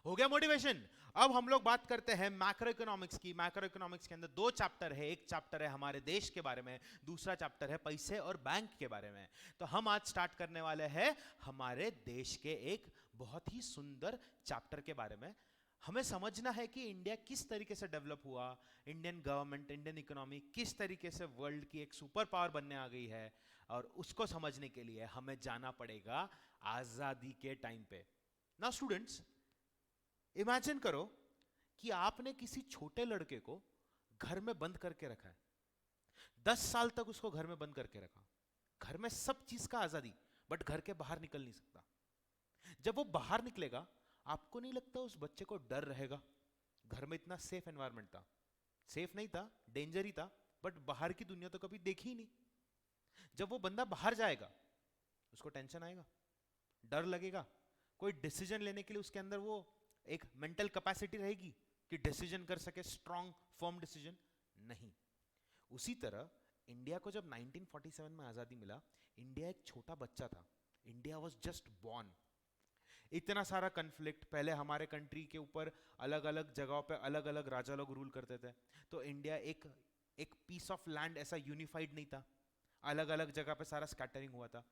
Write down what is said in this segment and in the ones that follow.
हो गया मोटिवेशन। अब हम लोग बात करते हैं मैक्रो इकोनॉमिक्स की। मैक्रो इकोनॉमिक्स के अंदर दो चैप्टर है, एक चैप्टर है हमारे देश के बारे में, दूसरा चैप्टर है पैसे और बैंक के बारे में। तो हम आज स्टार्ट करने वाले हैं हमारे देश के एक बहुत ही सुंदर चैप्टर के बारे में। हमें समझना है कि इंडिया किस तरीके से डेवलप हुआ, इंडियन गवर्नमेंट, इंडियन इकोनॉमी किस तरीके से वर्ल्ड की एक सुपर पावर बनने आ गई है, और उसको समझने के लिए हमें जाना पड़ेगा आजादी के टाइम पे। नाउ स्टूडेंट्स, इमेजिन करो कि आपने किसी छोटे लड़के को घर में बंद करके रखा है, 10 साल तक उसको घर में बंद करके रखा, घर में सब चीज का आजादी, बट घर के बाहर निकल नहीं सकता। जब वो बाहर निकलेगा, आपको नहीं लगता उस बच्चे को डर रहेगा? घर में इतना सेफ एनवायरनमेंट था, सेफ नहीं था, डेंजर ही था, बट बाहर की दुनिया तो कभी देखी ही नहीं। जब वो बंदा बाहर जाएगा, उसको टेंशन आएगा, डर लगेगा, कोई डिसीजन लेने के लिए उसके अंदर वो एक मेंटल कैपेसिटी रहेगी कि डिसीजन कर सके, स्ट्रॉन्ग फर्म डिसीजन नहीं। उसी तरह इंडिया को जब 1947 में आजादी मिला, इंडिया एक छोटा बच्चा था, इंडिया वाज जस्ट बॉर्न। इतना सारा कन्फ्लिक्ट, पहले हमारे कंट्री के ऊपर अलग अलग जगहों पे अलग अलग राजा लोग रूल करते थे, तो इंडिया एक एक पीस ऑफ लैंड ऐसा यूनिफाइड नहीं था, अलग अलग जगह पे सारा स्कैटरिंग हुआ था।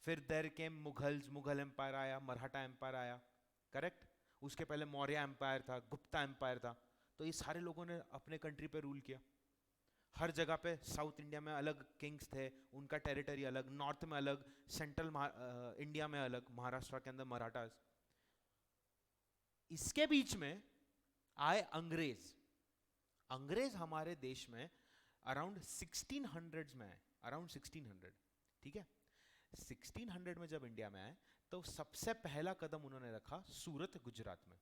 फिर there came Mughals, Mughal empire आया, मराठा एम्पायर आया, करेक्ट। उसके पहले मौर्य एम्पायर था, गुप्ता एम्पायर था। तो ये सारे लोगों ने अपने कंट्री पे रूल किया। हर जगह पे साउथ इंडिया में अलग किंग्स थे, उनका टेरिटरी अलग, नॉर्थ में अलग, सेंट्रल इंडिया में अलग, महाराष्ट्र के अंदर मराठास। इसके बीच में आए अंग्रेज। अंग्रेज हमारे देश में अराउंड 1600 में आए, अराउंड 1600, ठीक है। 1600 में जब इंडिया में आए, तो सबसे पहला कदम उन्होंने रखा सूरत, गुजरात में,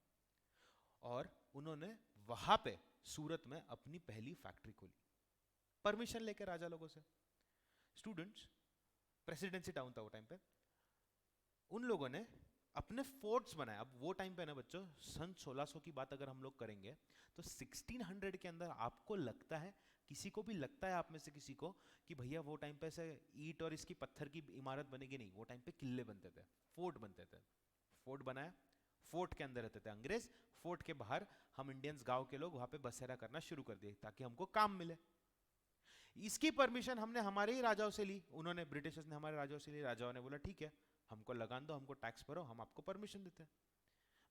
और उन्होंने वहां पे सूरत में अपनी पहली फैक्ट्री खोली, परमिशन लेके राजा लोगों से। स्टूडेंट्स, प्रेसिडेंसी टाउन था वो टाइम पे, उन लोगों ने अपने फोर्ट्स बनाए। अब वो टाइम पे ना बच्चों, सन 1600 की बात अगर हम लोग करेंगे, तो 1600 के अंदर आपको लगता है, किसी को भी लगता है आप में से किसी को, कि भैया वो टाइम पे से ईंट और इसकी पत्थर की इमारत बनेगी? नहीं, वो टाइम पे किले बनते थे, फोर्ट बनते थे। फोर्ट बनाया, फोर्ट के अंदर रहते थे अंग्रेज, फोर्ट के बाहर हम इंडियंस, गांव के लोग वहां पे बसेरा करना शुरू कर दिए ताकि हमको काम मिले। इसकी परमिशन हमने हमारे ही राजाओं से ली, उन्होंने, ब्रिटिशर्स ने हमारे राजाओं से ली। राजाओं ने बोला ठीक है, हमको लगान दो, हमको टैक्स भरो, हम आपको परमिशन देते हैं।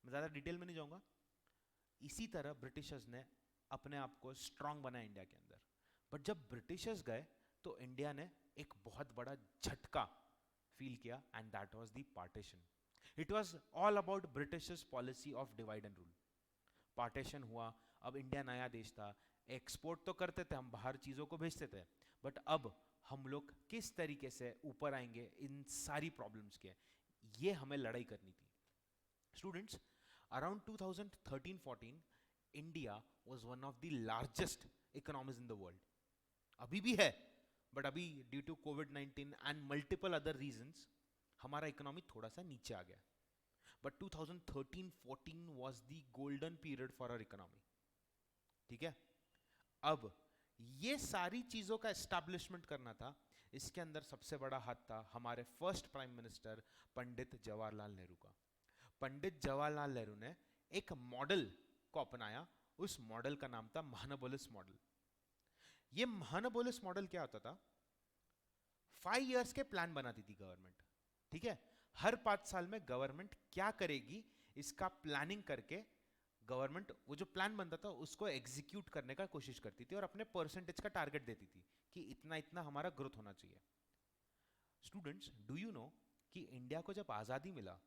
मैं ज़्यादा डिटेल में नहीं जाऊंगा। इसी तरह ब्रिटिशर्स ने अपने आप को स्ट्रांग बनाया इंडिया के अंदर। बट जब ब्रिटिशर्स गए, तो इंडिया ने एक बहुत बड़ा झटका फील किया, and that was the partition. It was all about Britishers policy of divide and rule. Partition हुआ, अब इंडिया नया देश था, एक्सपोर्ट तो करते थे हम, बाहर चीज़ों को भेजते थे, बट अब हम लोग किस तरीके से ऊपर आएंगे इन सारी प्रॉब्लम्स के, ये हमें लड़ाई करनी थी। Students, around 2013-14 India was one of the largest economies in the world. अभी भी है, बट अभी ड्यू टू कोविड-19 एंड मल्टीपल अदर रीजंस हमारा इकोनॉमी थोड़ा सा नीचे आ गया। But 2013-14 was the golden period for our economy, ठीक है। अब ये सारी चीजों का एस्टैब्लिशमेंट करना था, इसके अंदर सबसे बड़ा हाथ था हमारे first prime minister Pandit Jawaharlal Nehru का। पंडित जवाहरलाल नेहरू ने एक मॉडल को अपनाया, उस मॉडल का नाम था महानबोलिस मॉडल। ये महानबोलिस मॉडल क्या होता था? 5 इयर्स के प्लान बनाती थी गवर्नमेंट, ठीक है। हर 5 साल में गवर्नमेंट क्या करेगी, इसका प्लानिंग करके गवर्नमेंट वो जो प्लान बनता था उसको एग्जीक्यूट करने का कोशिश करती थी, और अपने परसेंटेज का टारगेट देती थी कि इतना इतना हमारा ग्रोथ होना चाहिए। स्टूडेंट्स, डू यू नो कि इंडिया को जब आजादी मिला,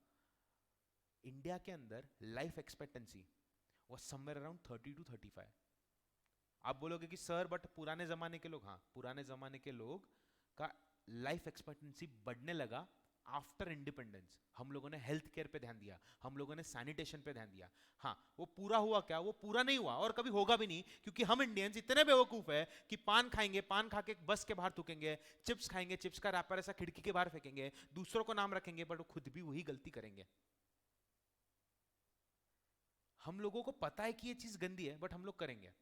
इंडिया के अंदर life expectancy was somewhere around 30 to 35। आप बोलोगे कि सर बट पुराने जमाने के लोग, हाँ, पुराने जमाने के लोग का लाइफ एक्सपेक्टेंसी बढ़ने लगा आफ्टर इंडिपेंडेंस। हम लोगों ने हेल्थ केयर पे ध्यान दिया, हम लोगों ने सैनिटेशन पे ध्यान दिया। हाँ, वो पूरा हुआ क्या? वो पूरा नहीं हुआ, और कभी होगा भी नहीं, क्योंकि हम इंडियंस इतने बेवकूफ है कि पान खाएंगे, पान खा के बस के बाहर थूकेंगे, चिप्स खाएंगे, चिप्स का रैपर ऐसा खिड़की के बाहर फेंकेंगे, दूसरों को नाम रखेंगे, बट वो खुद भी वही गलती करेंगे। हम लोगों को पता है कि ये चीज गंदी है, बट हम लोग करेंगे।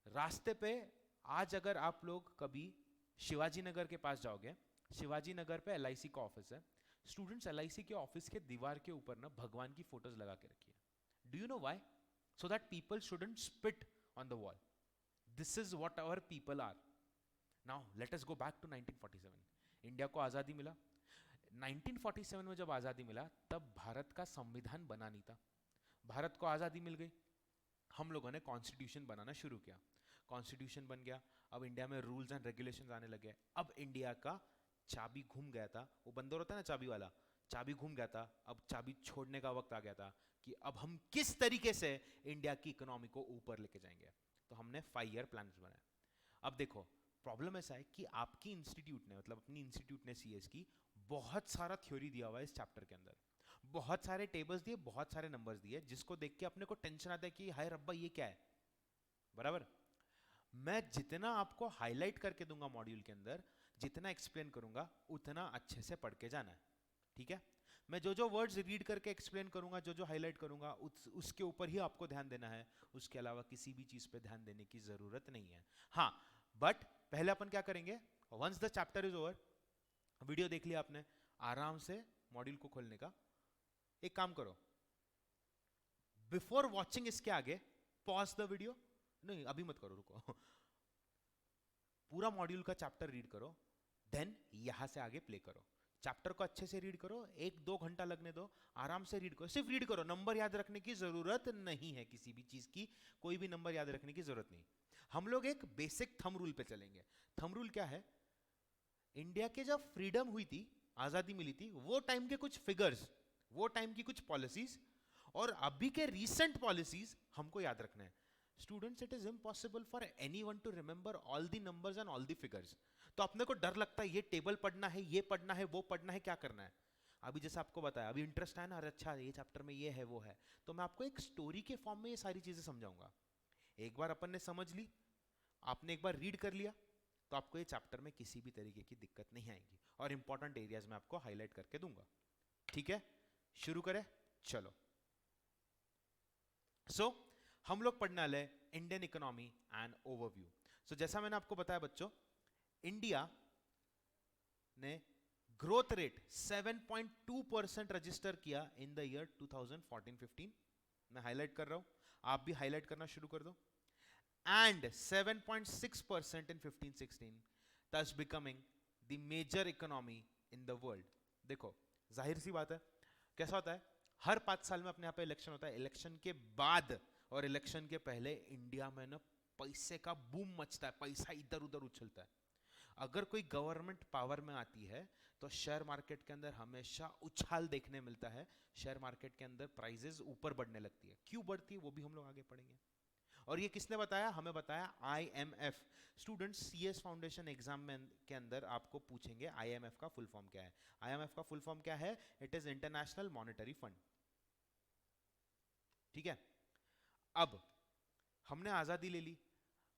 रास्ते पे आज अगर आप लोग कभी शिवाजी नगर के पास जाओगे, शिवाजी नगर पे LIC का ऑफिस है, स्टूडेंट्स एलआईसी के ऑफिस के दीवार के ऊपर ना भगवान की फोटोज लगा के रखी है। Do you know why? So that people shouldn't spit on the wall. This is what our people are. Now let us go back to 1947। India को आजादी मिला। 1947 में जब आजादी मिला तब भारत का संविधान बना नहीं था। भारत को आजादी मिल गई, हम लोगों ने कॉन्स्टिट्यूशन बनाना शुरू किया, कॉन्स्टिट्यूशन बन गया। अब इंडिया में रूल्स एंड रेगुलेशंस आने लगे। अब इंडिया का चाबी घूम गया था, वो बंदर होता है ना चाबी वाला, चाबी घूम गया था। अब चाबी छोड़ने का वक्त आ गया था कि अब हम किस तरीके से इंडिया की इकोनॉमी को ऊपर लेके जाएंगे। तो हमने 5 ईयर प्लान बनाया। अब देखो प्रॉब्लम ऐसा है कि आपकी इंस्टीट्यूट ने, मतलब अपनी इंस्टीट्यूट ने सीएस की, बहुत सारा थ्योरी दिया हुआ है इस चैप्टर के अंदर, बहुत सारे टेबल्स दिए, बहुत सारे नंबर्स दिए, जिसको देख के अपने को टेंशन आता है कि हाय रब्बा ये क्या है। बराबर। मैं जितना आपको हाईलाइट करके दूंगा मॉड्यूल के अंदर, जितना एक्सप्लेन करूंगा, उतना अच्छे से पढ़ के जाना है, ठीक है। मैं जो जो वर्ड्स रीड करके एक्सप्लेन करूंगा, जो जो हाईलाइट करूंगा, उसके ऊपर ही आपको ध्यान देना है। उसके अलावा किसी भी चीज पे ध्यान देने की जरूरत नहीं है। हाँ, बट पहले अपन क्या करेंगे, once the chapter is over, video देख लिया आपने, आराम से मॉड्यूल को खोलने का एक काम करो, बिफोर वॉचिंग इसके आगे पॉज द वीडियो, नहीं अभी मत करो, रुको, पूरा मॉड्यूल का चैप्टर रीड करो, देन यहां से आगे प्ले करो। चैप्टर को अच्छे से रीड करो, 1-2 घंटा लगने दो, आराम से रीड करो, सिर्फ रीड करो, नंबर याद रखने की जरूरत नहीं है, किसी भी चीज की कोई भी नंबर याद रखने की जरूरत नहीं। हम लोग एक बेसिक थंब रूल पे चलेंगे। थंब रूल क्या है? इंडिया के जब फ्रीडम हुई थी, आजादी मिली थी, वो टाइम के कुछ फिगर्स, वो टाइम की कुछ पॉलिसीज और अभी के रीसेंट पॉलिसीज हमको याद रखना है। Students, it is impossible for anyone to remember all the numbers and all the figures. तो अपने को डर लगता है ये टेबल पढ़ना है, ये पढ़ना है, वो पढ़ना है, क्या करना है। अभी जैसे आपको बताया, अभी इंटरेस्ट है ना, अरे अच्छा ये चैप्टर में ये है वो है, तो मैं आपको एक स्टोरी के फॉर्म में ये सारी चीजें समझाऊंगा। एक बार अपन ने समझ ली, आपने एक बार रीड कर लिया, तो आपको ये चैप्टर में किसी भी तरीके की दिक्कत नहीं आएगी, और इंपॉर्टेंट एरियाज में आपको हाईलाइट करके दूंगा। ठीक है, शुरू करें, चलो। हम लोग पढ़ने वाले इंडियन इकोनॉमी एंड ओवरव्यू। जैसा मैंने आपको बताया बच्चों, इंडिया ने ग्रोथ रेट 7.2% रजिस्टर किया इन द ईयर 2014-15। मैं हाईलाइट कर रहा हूं, आप भी हाईलाइट करना शुरू कर दो। And 7.6% in 15-16, thus becoming the major economy in the world। देखो जाहिर सी बात है, कैसा होता है, हर 5 साल में अपने यहाँ पे इलेक्शन होता है। इलेक्शन के बाद और इलेक्शन के पहले इंडिया में ना पैसे का बूम मचता है, पैसा इधर उधर उछलता है। अगर कोई गवर्नमेंट पावर में आती है तो शेयर मार्केट के अंदर हमेशा उछाल देखने मिलता है, शेयर मार्केट के अंदर प्राइजेस ऊपर बढ़ने लगती है। क्यों बढ़ती है वो भी हम लोग आगे पढ़ेंगे। और ये किसने बताया? हमें बताया IMF। Students, CS foundation exam में के अंदर आपको पूछेंगे IMF का फुल फॉर्म क्या है। IMF का फुल फॉर्म क्या है? It is international monetary fund. ठीक है, अब हमने आजादी ले ली।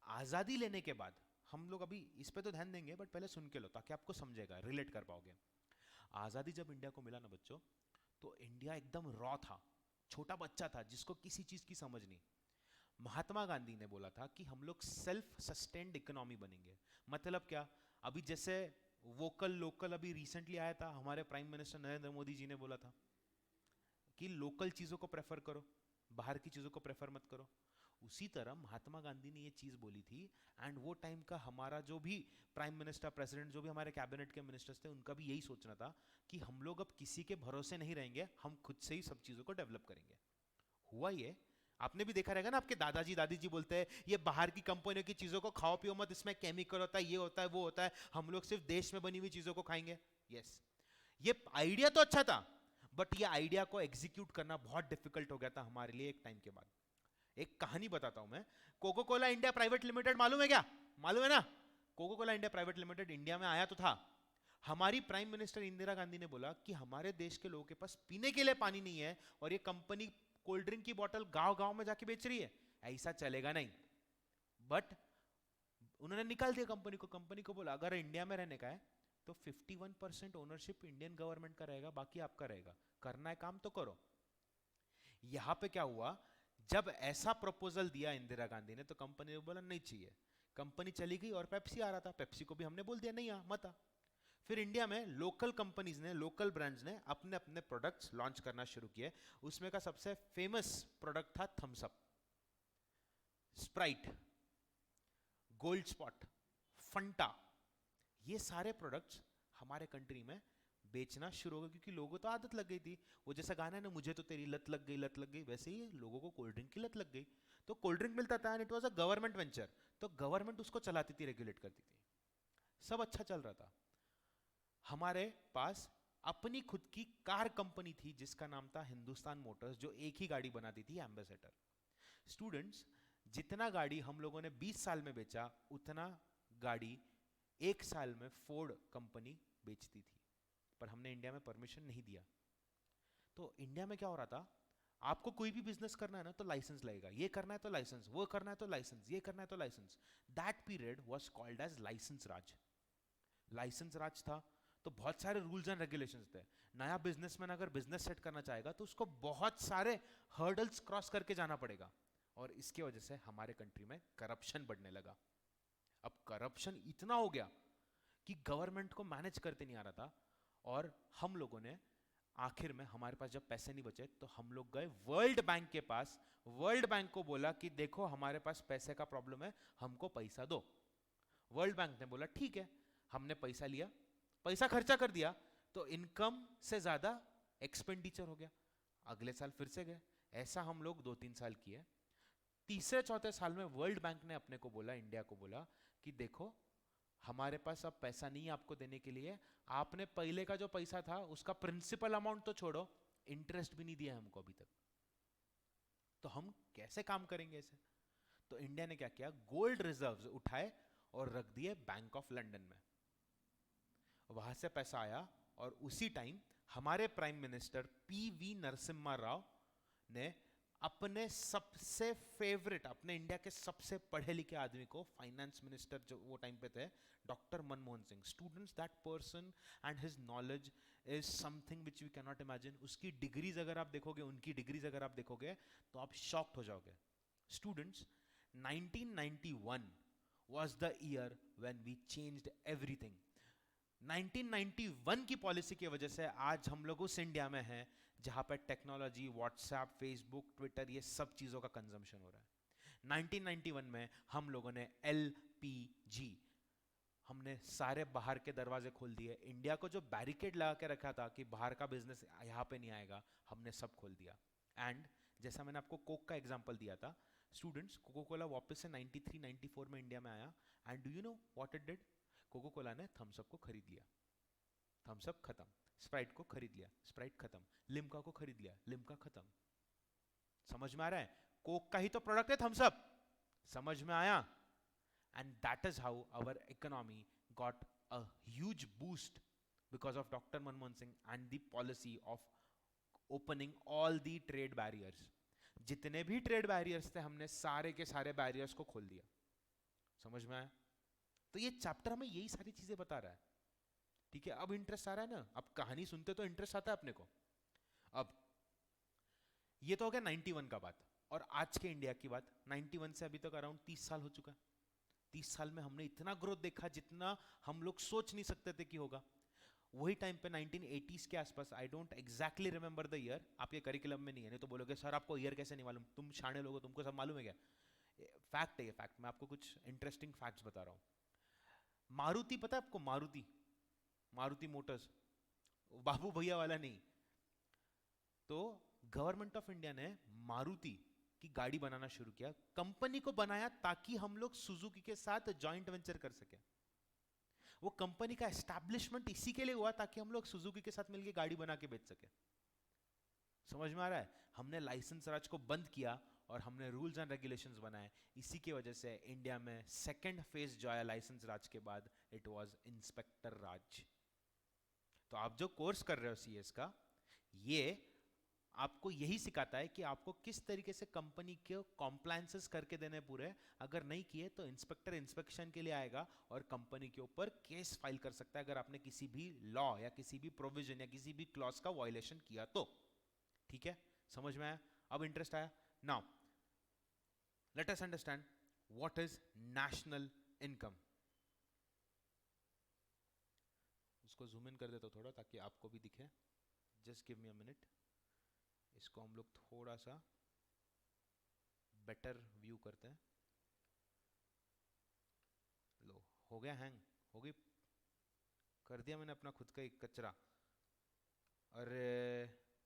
आजादी लेने के बाद हम लोग अभी इस पे तो ध्यान देंगे, बट पहले सुन के लो ताकि आपको समझेगा, रिलेट कर पाओगे। आजादी जब इंडिया को मिला ना बच्चों, तो इंडिया एकदम रॉ था, छोटा बच्चा था जिसको किसी चीज की समझ नहीं। महात्मा गांधी ने बोला था कि हम लोग सेल्फ सस्टेन्ड इकोनॉमी बनेंगे। मतलब क्या? अभी जैसे वोकल लोकल अभी रिसेंटली आया था, हमारे प्राइम मिनिस्टर नरेंद्र मोदी जी ने बोला था कि लोकल चीजों को प्रेफर करो, बाहर की चीजों को प्रेफर मत करो। उसी तरह महात्मा गांधी ने ये चीज बोली थी, एंड वो टाइम का हमारा जो भी प्राइम मिनिस्टर, प्रेसिडेंट, जो भी हमारे कैबिनेट के मिनिस्टर्स थे, उनका भी यही सोचना था कि हम लोग अब किसी के भरोसे नहीं रहेंगे, हम खुद से ही सब चीजों को डेवलप करेंगे। हुआ ये, आपने भी देखा रहेगा ना, आपके दादाजी दादी जी बोलते हैं ये बाहर की कंपनियों की चीजों को खाओ पियो मत, इसमें केमिकल होता है, ये होता है, वो होता है, हम लोग सिर्फ देश में बनी हुई चीजों को खाएंगे। यस, ये आइडिया तो अच्छा था, बट ये आइडिया को एग्जीक्यूट करना बहुत डिफिकल्ट हो गया था हमारे लिए एक टाइम के बाद। एक कहानी बताता हूं मैं। Coca Cola India private Limited मालूम है क्या? मालूम है ना? Coca Cola India private Limited India में आया तो था। हमारी प्राइम मिनिस्टर इंदिरा गांधी ने बोला कि हमारे देश के लोगों के पास पीने के लिए पानी नहीं है और ये कंपनी कोल्ड ड्रिंक की बोतल गांव गांव में जाके बेच रही है, ऐसा चलेगा नहीं। बट उन्होंने निकाल दिया कंपनी को। कंपनी को बोला अगर इंडिया में रहने का है तो 51% ओनरशिप इंडियन गवर्नमेंट का रहेगा, बाकी आपका रहेगा, करना है काम तो करो। यहां पे क्या हुआ, जब ऐसा प्रपोजल दिया इंदिरा गांधी ने तो कंपनी ने बोला नहीं चाहिए। कंपनी चली गई और पेप्सी आ रहा था, पेप्सी को भी हमने बोल दिया नहीं आ मत आ। फिर इंडिया में लोकल कंपनीज ने, लोकल ब्रांड्स ने अपने अपने प्रोडक्ट्स लॉन्च करना शुरू किए। उसमें का सबसे फेमस प्रोडक्ट था Thums Up, Sprite, Gold Spot, Fanta. ये सारे प्रोडक्ट्स हमारे कंट्री में बेचना शुरू हो गए, क्योंकि लोगों तो आदत लग गई थी। वो जैसा गाना है ना, मुझे तो तेरी लत लग गई, लत लग गई, वैसे ही लोगों को कोल्ड ड्रिंक की लत लग गई। तो कोल्ड ड्रिंक मिलता था and it was a government venture, तो गवर्नमेंट उसको चलाती थी, रेगुलेट करती थी, सब अच्छा चल रहा था। हमारे पास अपनी खुद की कार कंपनी थी जिसका नाम था हिंदुस्तान मोटर्स, जो एक ही गाड़ी बनाती थी, एम्बेसडर। स्टूडेंट्स, जितना गाड़ी हम लोगों ने 20 साल में बेचा, उतना गाड़ी एक साल में फोर्ड कंपनी बेचती थी, पर हमने इंडिया में परमिशन नहीं दिया। तो इंडिया में क्या हो रहा था, आपको कोई भी बिजनेस करना है ना तो लाइसेंस लगेगा, ये करना है तो लाइसेंस, वो करना है तो लाइसेंस, ये करना है तो licence. That period was called as licence Raj. Licence Raj था तो बहुत सारे रूल्स एंड रेगुलेशंस थे। नया बिजनेसमैन अगर बिजनेस सेट करना चाहेगा तो उसको बहुत सारे हर्डल्स क्रॉस करके जाना पड़ेगा, और इसके वजह से हमारे कंट्री में करप्शन बढ़ने लगा। अब करप्शन इतना हो गया कि गवर्नमेंट को मैनेज करते नहीं आ रहा था, और हम लोगों ने आखिर में, हमारे पास जब पैसे नहीं बचे तो हम लोग गए वर्ल्ड बैंक के पास। वर्ल्ड बैंक को बोला कि देखो हमारे पास पैसे का प्रॉब्लम है, हमको पैसा दो। वर्ल्ड बैंक ने बोला ठीक है। हमने पैसा लिया, पैसा खर्चा कर दिया, तो इनकम से ज्यादा एक्सपेंडिचर हो गया। अगले साल फिर से गए, ऐसा हम लोग 2-3 साल किए। तीसरे चौथे साल में वर्ल्ड बैंक ने अपने को बोला, इंडिया को बोला कि देखो हमारे पास अब पैसा नहीं है आपको देने के लिए, आपने पहले का जो पैसा था उसका प्रिंसिपल अमाउंट तो छोड़ो, इंटरेस्ट भी नहीं दिया हमको अभी तक, तो हम कैसे काम करेंगे ऐसे। तो इंडिया ने क्या किया, गोल्ड रिजर्व्स उठाए और रख दिए बैंक ऑफ लंदन में। वहां से पैसा आया, और उसी टाइम हमारे prime minister PV Narasimha Rao ने अपने सबसे फेवरेट, अपने इंडिया के सबसे पढ़े लिखे आदमी को, फाइनेंस मिनिस्टर जो वो टाइम पे थे, doctor Manmohan Singh. Students, that person and his knowledge is something which we can not imagine. उसकी डिग्रीज अगर आप देखोगे, उनकी डिग्रीज अगर आप देखोगे तो आप शॉक्ड हो जाओगे। Students, 1991 was the year when we changed everything. 1991 की पॉलिसी की वजह से आज हम लोग उस इंडिया में हैं जहां पर टेक्नोलॉजी, व्हाट्सएप, फेसबुक, ट्विटर, ये सब चीजों का कंजम्पशन हो रहा है। 1991 में हम लोगों ने एलपीजी, हमने सारे बाहर के दरवाजे खोल दिए। इंडिया को जो बैरिकेड लगा के रखा था कि बाहर का बिजनेस यहाँ पे नहीं आएगा, हमने सब खोल दिया। एंड जैसा मैंने आपको कोक का एग्जांपल दिया था, स्टूडेंट्स, कोको कोला वापस से 93-94 में इंडिया में आया, and do you know what it did? Coca Cola ने थम्स अप को खरीद लिया, थम्स अप खत्म। स्प्राइट को खरीद लिया, स्प्राइट खत्म। लिम्का को खरीद लिया, लिम्का खत्म। समझ में आ रहा है? कोक का ही तो प्रोडक्ट है थम्स अप। समझ में आया? And that is how our economy got a huge boost because of Dr. Manmohan Singh and the policy of opening all the trade barriers. जितने भी ट्रेड बैरियर्स थे, हमने सारे के सारे बैरियर्स को खोल दिया। समझ में आया? तो ये चैप्टर हमें यही सारी चीजें बता रहा है। ठीक है, अब इंटरेस्ट आ रहा है ना? अब कहानी सुनते तो इंटरेस्ट आता है अपने को। अब ये तो हो गया 91 का बात, और आज के इंडिया की बात। 91 से अभी तक अराउंड 30 साल हो चुका है। 30 साल में हमने इतना ग्रोथ देखा जितना हम लोग सोच नहीं सकते थे कि होगा। वही टाइम पे 1980s के आसपास, I don't exactly remember the year, आपके करिकुलम में नहीं है, नहीं तो बोलोगे सर आपको ईयर कैसे नहीं मालूम, तुम शाणे लोग हो, तुमको सब मालूम है क्या? फैक्ट है ये, फैक्ट। मैं आपको कुछ इंटरेस्टिंग फैक्ट्स बता रहा हूँ। मारुति, पता है आपको? मारुति, मारुति मोटर्स, बाबू भैया वाला नहीं। तो गवर्नमेंट ऑफ इंडिया ने मारुति की गाड़ी बनाना शुरू किया, कंपनी को बनाया ताकि हम लोग सुजुकी के साथ जॉइंट वेंचर कर सके। वो कंपनी का एस्टैब्लिशमेंट इसी के लिए हुआ ताकि हम लोग सुजुकी के साथ मिलकर गाड़ी बना के बेच सके। समझ में आ रहा है? हमने लाइसेंस राज को बंद किया और हमने रूल्स एंड रेगुलेशंस बनाए। इसी की वजह से इंडिया में सेकंड फेज जो आया लाइसेंस राज के बाद, इट वाज इंस्पेक्टर राज। तो आप जो कोर्स कर रहे हो सीएस का, ये आपको यही सिखाता है कि आपको किस तरीके से कंपनी के कॉम्प्लायंसेस करके देने पूरे। अगर नहीं किए तो इंस्पेक्टर इंस्पेक्शन के लिए आएगा और कंपनी के ऊपर केस फाइल कर सकता है अगर आपने किसी भी लॉ या किसी भी प्रोविजन या किसी भी क्लॉज का वायलेशन किया तो। ठीक है, समझ में आया? अब इंटरेस्ट आया? Now let us understand what is national income. इसको जूम इन कर देता हूँ थोड़ा ताकि आपको भी दिखे. Just give me a minute. इसको हम लोग थोड़ा सा बेटर व्यू करते हैं. लो, हो गया हैंग, हो गई. कर दिया मैंने अपना खुद का एक कचरा. अरे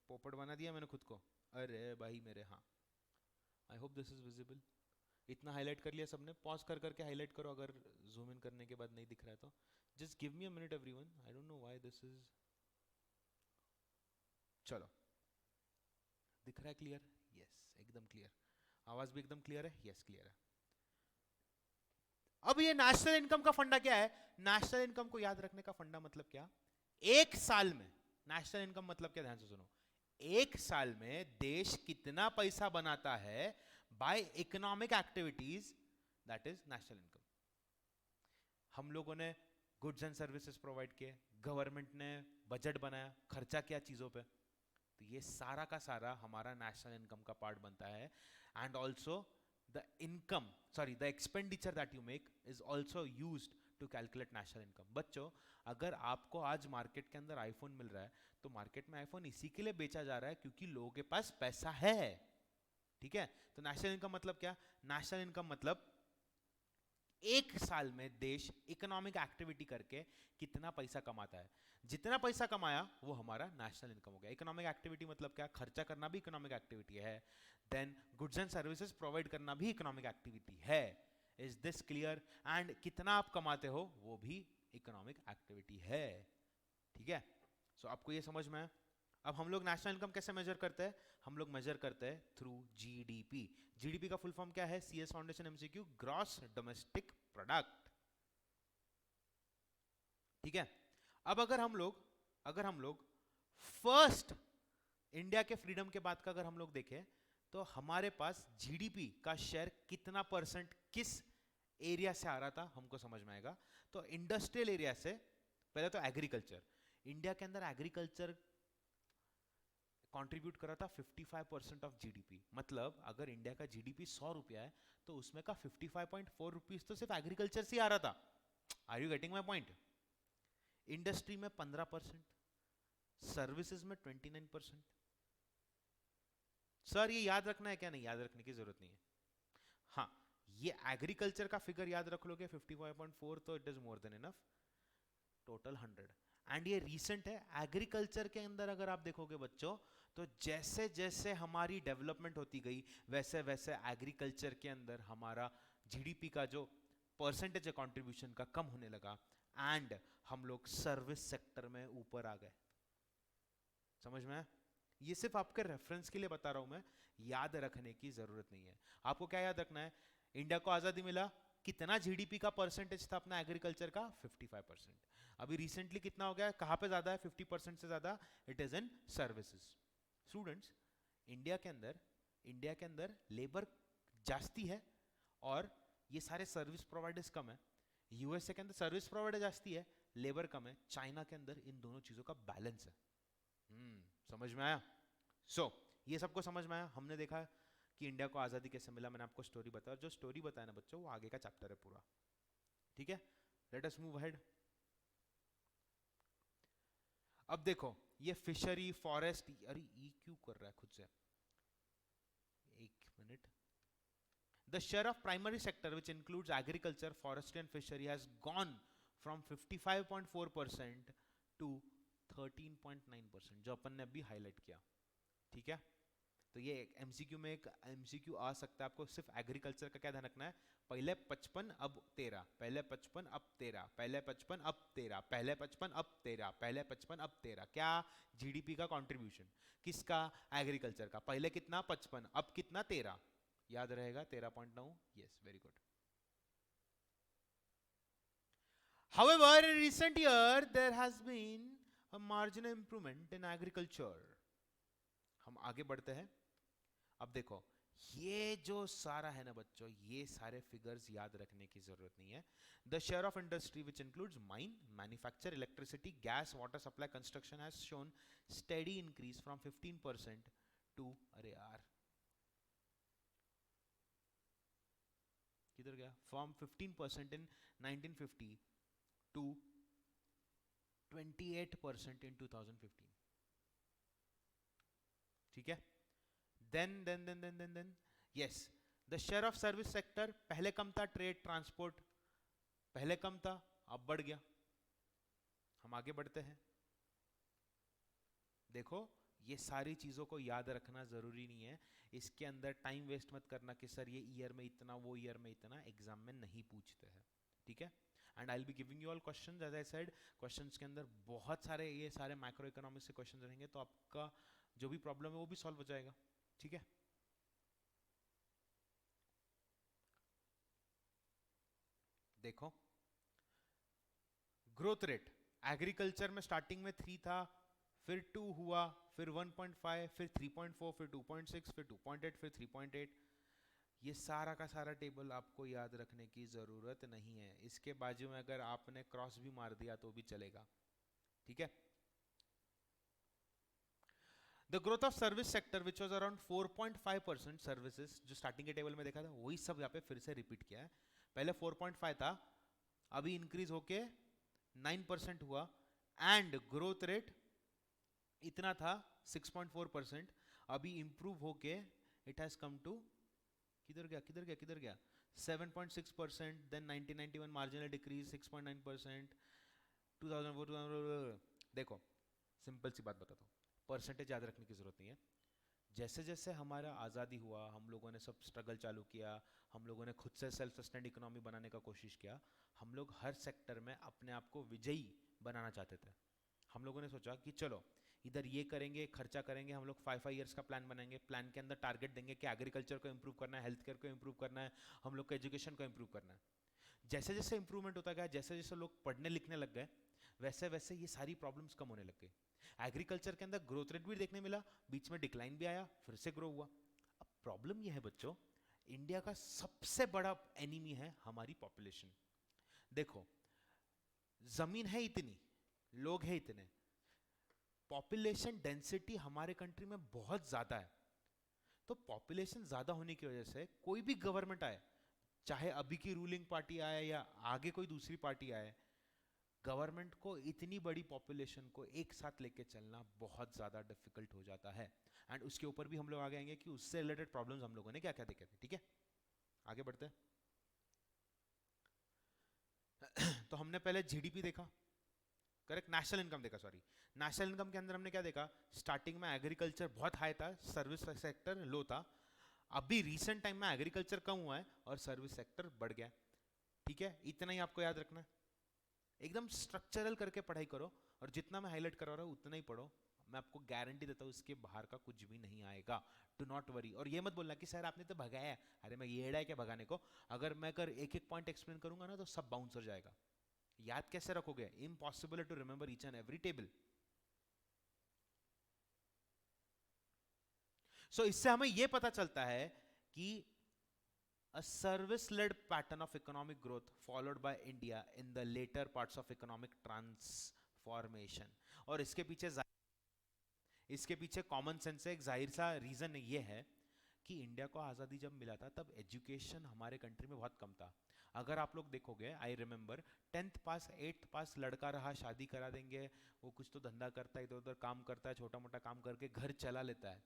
पोपट बना दिया मैंने खुद को. अरे भाई मेरे. हाँ, I hope this is visible. इतना हाईलाइट कर लिया सबने. पॉज कर करके हाईलाइट करो अगर जूम इन करने के बाद नहीं दिख रहा है तो. Just give me a minute everyone. I don't know why this is. चलो, दिख रहा है क्लियर? यस, एकदम क्लियर. आवाज भी एकदम क्लियर है? यस, क्लियर है. अब ये नेशनल इनकम का फंडा क्या है? नेशनल इनकम को याद रखने का फंडा मतलब क्या? एक साल में नेशनल इनकम मतलब क्या, ध्यान से सुनो. एक साल में देश कितना पैसा बनाता है by economic activities, that is national income. हम लोगों ने गुड्स एंड सर्विसेज प्रोवाइड किए, गवर्नमेंट ने बजट बनाया, खर्चा किया चीजों पे, तो ये सारा का सारा हमारा नेशनल इनकम का पार्ट बनता है. And also the income, sorry, the expenditure that you make is also used to calculate national income. बच्चों, अगर आपको आज मार्केट के अंदर आईफोन मिल रहा है तो मार्केट में आईफोन इसी के लिए बेचा जा रहा है क्योंकि लोगों के पास पैसा है. ठीक है? तो नेशनल इनकम मतलब क्या? नेशनल इनकम मतलब एक साल में देश इकोनॉमिक एक्टिविटी करके कितना पैसा कमाता है. जितना पैसा कमाया वो हमारा नेशनल इनकम हो गया. इकोनॉमिक एक्टिविटी मतलब क्या? खर्चा करना भी इकोनॉमिक एक्टिविटी है. Then goods and services provide करना भी इकोनॉमिक एक्टिविटी है. Is this clear? एंड कितना आप कमाते हो वो भी इकोनॉमिक एक्टिविटी है. ठीक है? सो आपको ये समझ में है. अब हम लोग नेशनल इनकम कैसे मेजर करते हैं? हम लोग मेजर करते हैं थ्रू जीडीपी. जीडीपी का फुल फॉर्म क्या है? CS foundation MCQ, gross domestic product. ठीक है? अब अगर हम लोग फर्स्ट इंडिया के फ्रीडम के बाद का अगर हम लोग देखें तो हमारे पास जीडीपी का शेयर कितना परसेंट किस एरिया से आ रहा था हमको समझ में आएगा. तो इंडस्ट्रियल एरिया से. पहले तो एग्रीकल्चर. इंडिया के अंदर एग्रीकल्चर कंट्रीब्यूट कर रहा था 55% ऑफ जीडीपी. मतलब अगर इंडिया का जीडीपी 100 रुपया है तो उसमें का 55.4 रुपीज तो सिर्फ एग्रीकल्चर से आ रहा था. Are you getting my point? Industry में 15%, सर्विसेज में 29%. सर ये याद रखना है क्या? नहीं, याद रखने की जरूरत नहीं है. हाँ, ये एग्रीकल्चर का फिगर याद रख लोगे 55.4 तो it is more than enough. Total 100. And ये रीसेंट है. एग्रीकल्चर के अंदर अगर आप देखोगे बच्चों तो जैसे जैसे हमारी डेवलपमेंट होती गई वैसे वैसे एग्रीकल्चर के अंदर हमारा जीडीपी का जो परसेंटेज है कंट्रीब्यूशन का कम होने लगा. एंड हम लोग सर्विस सेक्टर में ऊपर आ गए. समझ में? ये सिर्फ आपके रेफरेंस के लिए बता रहा हूं मैं, याद रखने की जरूरत नहीं है. आपको क्या याद रखना है? इंडिया को आजादी मिला, कितना जीडीपी का परसेंटेज था अपना एग्रीकल्चर का? 55%. अभी रिसेंटली कितना हो गया? कहां पे ज्यादा है 50% से ज्यादा? It is in services. Students, India के अंदर लेबर जास्ती है और ये सारे सर्विस प्रोवाइडर्स कम है. यूएसए के अंदर सर्विस प्रोवाइडर जास्ती है, लेबर कम है. चाइना के अंदर इन दोनों चीजों का बैलेंस है. समझ में आया? ये सबको समझ में आया. हमने देखा कि इंडिया को आजादी कैसे मिला, मैंने आपको स्टोरी बताया. जो स्टोरी बताया ना बच्चों, वो आगे का चैप्टर है पूरा. ठीक है? Let us move ahead. अब देखो, ये फिशरी, फॉरेस्ट, अरे ये क्यों कर रहा है खुद से? एक minute. The share of primary sector, which includes agriculture, forestry and fishery, has gone from 55.4% to 13.9%, जो अपन ने अभी हाईलाइट किया. ठीक है? तो ये एमसीक्यू में एक एमसीक्यू आ सकता है. आपको सिर्फ एग्रीकल्चर का क्या ध्यान रखना है? पहले 55 अब 13, पहले 55 अब 13, पहले 55 अब 13, पहले 55 अब 13, पहले 55 अब 13. क्या? जीडीपी का कंट्रीब्यूशन. किसका? एग्रीकल्चर का. पहले कितना? 55, अब कितना? 13. याद रहेगा 13.9. Yes, very good. However, in recent year there has been a marginal improvement in agriculture. हम आगे बढ़ते हैं. अब देखो, ये जो सारा है ना बच्चों, ये सारे फिगर्स याद रखने की जरूरत नहीं है. The share of industry which includes mine, manufacture, electricity, gas, water supply, construction has shown steady increase from 15% to, अरे यार किधर गया? From 15% in 1950 to 28% इन 2015. ठीक है. Then yes, the share of service sector पहले कम था, ट्रेड ट्रांसपोर्ट पहले कम था, अब बढ़ गया. हम आगे बढ़ते हैं. देखो, ये सारी चीजों को याद रखना जरूरी नहीं है. इसके अंदर टाइम वेस्ट मत करना कि सर ये ईयर में इतना, वो ईयर में इतना. एग्जाम में नहीं पूछते हैं. ठीक है. And I will be giving you all questions. As I said, questions के अंदर बहुत सारे ये सारे मैक्रो इकोनॉमिक्स से क्वेश्चंस रहेंगे, तो आपका जो भी प्रॉब्लम है वो भी सॉल्व हो जाएगा. ठीक है. देखो, ग्रोथ रेट एग्रीकल्चर में स्टार्टिंग में 3 था, फिर 2 हुआ, फिर 1.5, फिर 3.4, फिर 2.6, फिर 2.8, फिर 3.8. ये सारा का सारा टेबल आपको याद रखने की जरूरत नहीं है. इसके बाजू में अगर आपने क्रॉस भी मार दिया तो भी चलेगा. ठीक है. The growth of service sector which was around 4.5%. Services जो स्टार्टिंग के टेबल में देखा था वही सब यहाँ पे फिर से रिपीट किया है. पहले 4.5 था, अभी इंक्रीज होके 9% हुआ. एंड ग्रोथ रेट इतना था 6.4%, अभी इंप्रूव होके इट हैज कम टू किधर गया 7.6%. Then 1991 marginal decrease 6.9%. 2004. देखो, सिंपल सी बात बताता हूँ, परसेंटेज याद रखने की जरूरत नहीं है. जैसे जैसे हमारा आज़ादी हुआ, हम लोगों ने सब स्ट्रगल चालू किया, हम लोगों ने खुद से सेल्फ सस्टेन्ड इकोनॉमी बनाने का कोशिश किया. हम लोग हर सेक्टर में अपने आप को विजयी बनाना चाहते थे. हम लोगों ने सोचा कि चलो इधर ये करेंगे, खर्चा करेंगे, हम लोग 5 ईयर्स का प्लान बनाएंगे. प्लान के अंदर टारगेट देंगे कि एग्रीकल्चर को इंप्रूव करना है, हेल्थ केयर को इंप्रूव करना है, हम लोग को एजुकेशन को इंप्रूव करना है. जैसे जैसे इंप्रूवमेंट होता गया, जैसे जैसे लोग पढ़ने लिखने लग गए, वैसे वैसे ये सारी प्रॉब्लम्स कम होने लग गई. एग्रीकल्चर के अंदर ग्रोथ रेट भी देखने मिला, बीच में डिक्लाइन भी आया, फिर से ग्रो हुआ. अब प्रॉब्लम यह है बच्चों, इंडिया का सबसे बड़ा एनिमी है हमारी पॉपुलेशन. देखो, जमीन है इतनी, लोग हैं इतने, पॉपुलेशन डेंसिटी हमारे कंट्री में बहुत ज्यादा है. तो पॉपुलेशन ज्यादा होने की वजह से कोई भी गवर्नमेंट आए, चाहे अभी की रूलिंग पार्टी आए या आगे कोई दूसरी पार्टी आए, गवर्नमेंट को इतनी बड़ी पॉपुलेशन को एक साथ लेके चलना बहुत ज़्यादा डिफिकल्ट हो जाता है. एंड उसके ऊपर भी हम लोग आगे आएंगे कि उससे रिलेटेड प्रॉब्लम्स हम लोगों ने क्या क्या देखे थे. ठीक है, आगे बढ़ते हैं. तो हमने पहले जीडीपी देखा, करेक्ट, नेशनल इनकम देखा, सॉरी. नेशनल इनकम के अंदर हमने क्या देखा, स्टार्टिंग में एग्रीकल्चर बहुत हाई था, सर्विस सेक्टर लो था. अभी रिसेंट टाइम में एग्रीकल्चर कम हुआ है और सर्विस सेक्टर बढ़ गया. ठीक है, इतना ही आपको याद रखना है. एकदम स्ट्रक्चरल करके पढ़ाई करो, और जितना मैं हाईलाइट करा रहा हूँ उतना ही पढ़ो. मैं आपको गारंटी देता हूँ इसके बाहर का कुछ भी नहीं आएगा. Do not worry. और ये मत बोलना कि सर आपने तो भगाया है. अरे मैं ये है क्या भगाने को, अगर मैं एक एक पॉइंट एक्सप्लेन करूंगा ना तो सब बाउंस हो जाएगा. याद कैसे रखोगे, impossible to remember each and every table. So इससे हमें यह पता चलता है कि a service-led pattern of economic growth followed by India in the later parts of economic transformation. और इसके पीछे कॉमन सेंस से एक जाहिर सा रीजन ये है कि इंडिया को आज़ादी जब मिला था तब एजुकेशन हमारे कंट्री में बहुत कम था. अगर आप लोग देखोगे, I remember 10th pass 8th पास लड़का रहा, शादी करा देंगे, वो कुछ तो धंधा करता है, इधर उधर काम करता है, छोटा मोटा काम करके घर चला लेता है.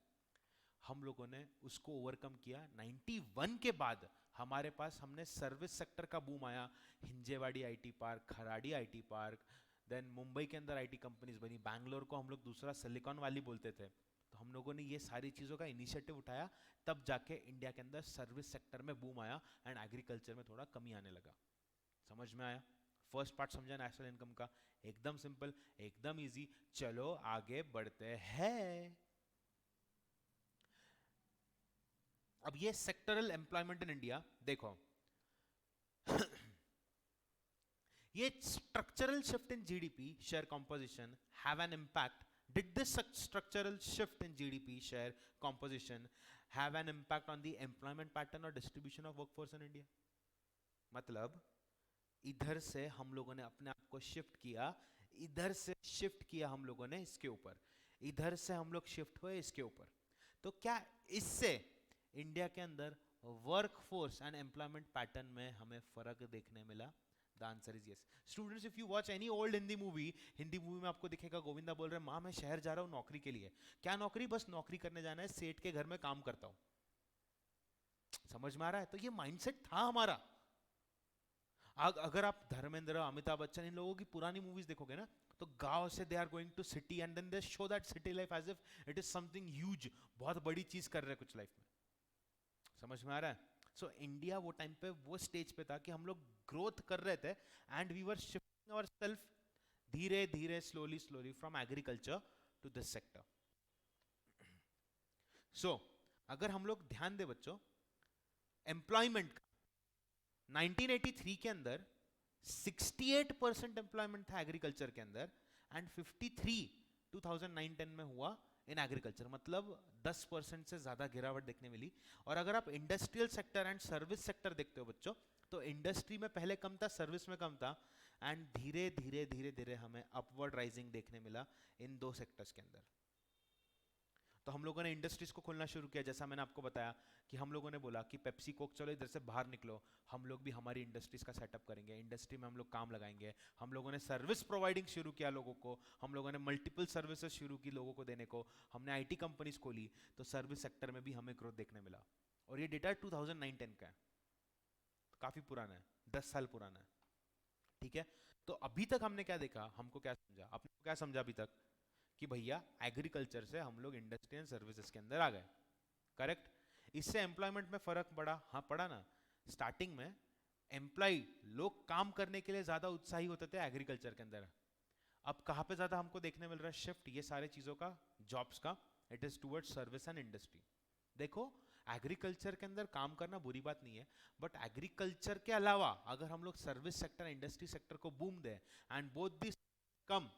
हम लोगों ने उसको ओवरकम किया. 91 के बाद हमारे पास हमने सर्विस सेक्टर का बूम आया. Hinjewadi IT park, Kharadi IT park, then Mumbai के अंदर आईटी कंपनीज बनी. बैंगलोर को हम लोग दूसरा सिलिकॉन वैली बोलते थे. तो हम लोगों ने ये सारी चीज़ों का इनिशिएटिव उठाया, तब जाके इंडिया के अंदर सर्विस सेक्टर में बूम आया एंड एग्रीकल्चर में थोड़ा कमी आने लगा. समझ में आया? फर्स्ट पार्ट समझा नेशनल इनकम का, एकदम सिंपल, एकदम इजी. चलो आगे बढ़ते हैं. अब ये सेक्टरल एम्प्लॉयमेंट इन इंडिया देखो. ये structural shift in GDP share composition have an impact. Did this structural shift in GDP share composition have an impact on the employment pattern और distribution of workforce in India? मतलब इधर से हम लोगों ने अपने आप को शिफ्ट किया, इधर से शिफ्ट किया हम लोगों ने इसके ऊपर, इधर से हम लोग शिफ्ट हुए इसके ऊपर. तो क्या इससे इंडिया के अंदर वर्कफोर्स एंड एम्प्लॉयमेंट पैटर्न में हमें फर्क देखने मिला? The answer is yes. Students, if you watch any old Hindi movie में आपको दिखेगा गोविंदा बोल रहे हैं, माँ मैं शहर जा रहा हूँ नौकरी के लिए. क्या नौकरी? बस नौकरी करने जाना है, सेठ के घर में काम करता हूँ. समझ में आ रहा है? तो ये माइंडसेट था हमारा. अगर आप धर्मेंद्र, अमिताभ बच्चन, इन लोगों की पुरानी मूवीज देखोगे ना, तो गांव से they are going to city and then they show that city life as if it is something huge, बहुत बड़ी चीज कर रहे हैं कुछ लाइफ में. समझ में आ रहा है? सो इंडिया वो टाइम पे वो स्टेज पे था कि हम लोग ग्रोथ कर रहे थे and we were shifting ourself धीरे धीरे slowly slowly from agriculture to this sector. So अगर हम लोग ध्यान दे बच्चों, एम्प्लॉयमेंट 1983 के अंदर 68% एम्प्लॉयमेंट था एग्रीकल्चर के अंदर एंड 53 2009-10 में हुआ इन एग्रीकल्चर. मतलब 10% से ज्यादा गिरावट देखने मिली. और अगर आप industrial sector and service sector देखते हो बच्चों, तो इंडस्ट्री में पहले कम था, सर्विस में कम था एंड धीरे धीरे धीरे धीरे हमें अपवर्ड राइजिंग देखने मिला इन दो सेक्टर्स के अंदर. तो हम लोगों ने इंडस्ट्रीज को खोलना शुरू किया. जैसा मैंने आपको बताया कि हम लोगों ने बोला कि पेप्सी कोक चलो इधर से बाहर निकलो, हम लोग भी हमारी इंडस्ट्रीज का सेटअप करेंगे, इंडस्ट्री में हम लोग काम लगाएंगे. हम लोगों ने सर्विस प्रोवाइडिंग शुरू किया लोगों को, हम लोगों ने मल्टीपल सर्विसेज शुरू की लोगों को देने को, हमने आईटी कंपनीज खोली. तो सर्विस सेक्टर में भी हमें ग्रोथ देखने मिला. और ये डेटा 2009-10 का है, काफी पुराना है, 10 साल पुराना है. ठीक है? तो अभी तक हमने क्या देखा, हमको क्या समझा, आपने क्या समझा अभी तक? कि भैया एग्रीकल्चर से हम लोग इंडस्ट्री एंड सर्विसेज के अंदर आ गए. करेक्ट? इससे एम्प्लॉयमेंट में फर्क पड़ा? हाँ पड़ा ना. स्टार्टिंग में एम्प्लॉय लोग काम करने के लिए ज्यादा उत्साही होते थे एग्रीकल्चर के अंदर. अब कहां पे ज्यादा हमको देखने मिल रहा है शिफ्ट ये सारे चीजों का, जॉब्स का? It is towards service and industry. देखो एग्रीकल्चर के अंदर काम करना बुरी बात नहीं है, बट एग्रीकल्चर के अलावा अगर हम लोग सर्विस सेक्टर, इंडस्ट्री सेक्टर को boom they and both this come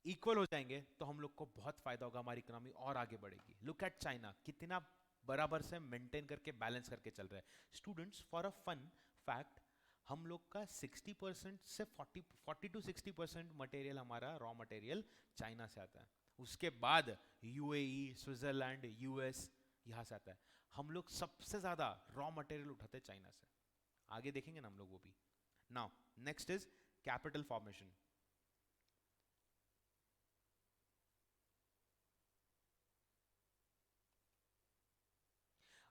equal हो जाएंगे, तो हम लोग को बहुत फायदा होगा, हमारी इकोनॉमी और आगे बढ़ेगी. लुक एट चाइना, कितना बराबर से मेंटेन करके बैलेंस करके चल रहा है. Students, for a fun fact, हम लोग का 60% से 40 टू 60% मटेरियल, हमारा रॉ मटेरियल चाइना से आता है. उसके बाद यूएई, स्विट्जरलैंड, यूएस, यहाँ से आता है. हम लोग सबसे ज्यादा रॉ मटेरियल उठाते हैं चाइना से. आगे देखेंगे ना हम लोग वो भी. Now next is capital formation.